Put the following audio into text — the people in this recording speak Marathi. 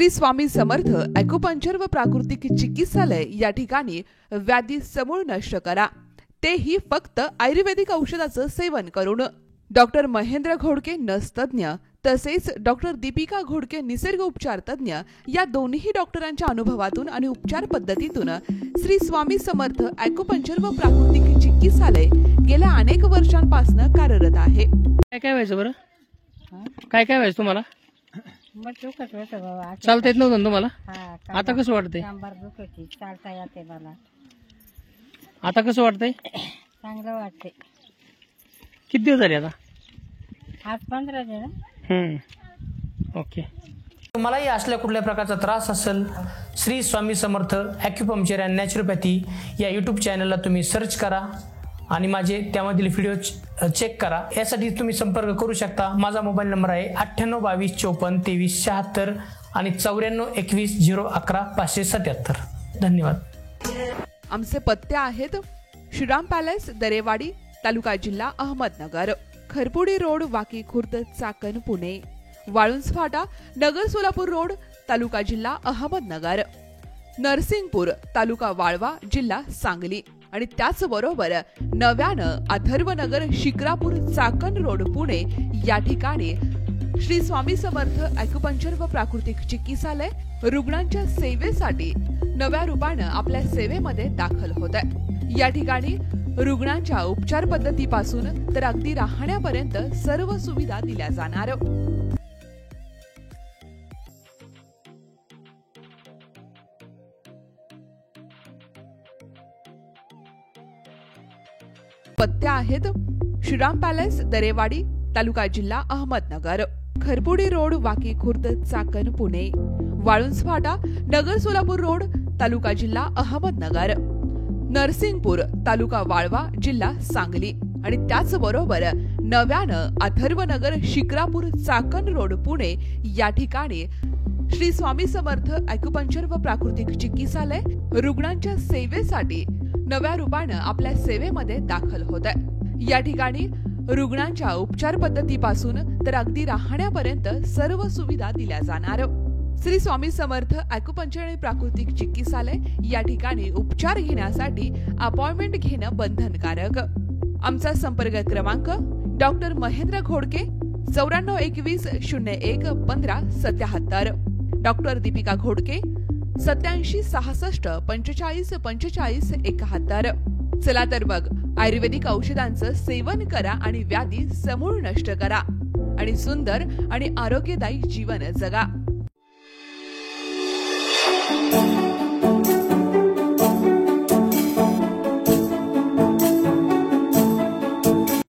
श्री स्वामी समर्थ ॲक्युपंक्चर व प्राकृतिक चिकित्सालय या ठिकाणी व्याधी समूळ नष्ट करा, तेही फक्त आयुर्वेदिक औषधाचं सेवन करून। डॉक्टर महेंद्र घोडके नस तज्ञ तसेच डॉक्टर दीपिका घोडके निसर्ग उपचार तज्ञ या दोन्ही डॉक्टरांच्या अनुभवातून आणि उपचार पद्धतीतून श्री स्वामी समर्थ ॲक्युपंक्चर व प्राकृतिक चिकित्सालय गेल्या अनेक वर्षांपासून कार्यरत आहे। काय व्हायचं बरं? काय व्हायचं तुम्हाला? चालता येत नव्हतं तुम्हाला? आता कसं वाटतंय? चालता येते मला। आता कसं वाटतंय? चांगलं वाटते। किती दिवस झाले आता? आज 15 दिवस। ओके। तुम्हालाही असल्या कुठल्या प्रकारचा त्रास असेल, Shri Swami Samarth acupuncture and naturopathy या यूट्यूब चॅनलला तुम्ही सर्च करा आणि माझे त्यामधील व्हिडिओ चेक करा। यासाठी तुम्ही संपर्क करू शकता। माझा मोबाईल नंबर आहे 9822542376 आणि 9421011577। धन्यवाद। आमचे पत्ते आहेत श्रीराम पॅलेस, दरेवाडी, तालुका जिल्हा अहमदनगर, खरपुडी रोड, वाकी खुर्द, चाकण, पुणे, वाळुंज फाटा, नगर सोलापूर रोड, तालुका जिल्हा अहमदनगर, नरसिंगपूर, तालुका वाळवा, जिल्हा सांगली आणि त्याचबरोबर नव्यानं अथर्वनगर, शिक्रापूर, चाकण रोड, पुणे या ठिकाणी श्री स्वामी समर्थ ॲक्युपंक्चर व प्राकृतिक चिकित्सालय रुग्णांच्या सेवेसाठी नव्या रूपानं आपल्या सेवेमध्ये दाखल होत आहे। या ठिकाणी रुग्णांच्या उपचार पद्धतीपासून तर अगदी राहण्यापर्यंत सर्व सुविधा दिल्या जाणार। पत्ते आहेत श्रीराम पॅलेस, दरेवाडी, तालुका जिल्हा अहमदनगर, खरपुडी रोड, वाकी खुर्द, चाकण, पुणे, वाळुंज फाटा, नगर सोलापूर रोड, तालुका जिल्हा अहमदनगर, नरसिंगपूर, तालुका वाळवा, जिल्हा सांगली आणि त्याचबरोबर नव्यानं अथर्वनगर, शिक्रापूर, चाकण रोड, पुणे या ठिकाणी श्री स्वामी समर्थ ॲक्युपंक्चर व प्राकृतिक चिकित्सालय रुग्णांच्या सेवेसाठी नव्या रूपानं आपल्या सेवेमध्ये दाखल होत आहे। या ठिकाणी रुग्णांच्या उपचार पद्धतीपासून तर अगदी राहण्यापर्यंत सर्व सुविधा दिल्या जाणार। श्री स्वामी समर्थ ॲक्युपंक्चर आणि प्राकृतिक चिकित्सालय या ठिकाणी उपचार घेण्यासाठी अपॉइंटमेंट घेणं बंधनकारक। आमचा संपर्क क्रमांक डॉक्टर महेंद्र घोडके 9421011577, डॉक्टर दीपिका घोडके 8766454571। चला तर मग आयुर्वेदिक औषधांचं सेवन करा आणि व्याधी समूळ नष्ट करा आणि सुंदर आणि आरोग्यदायी जीवन जगा।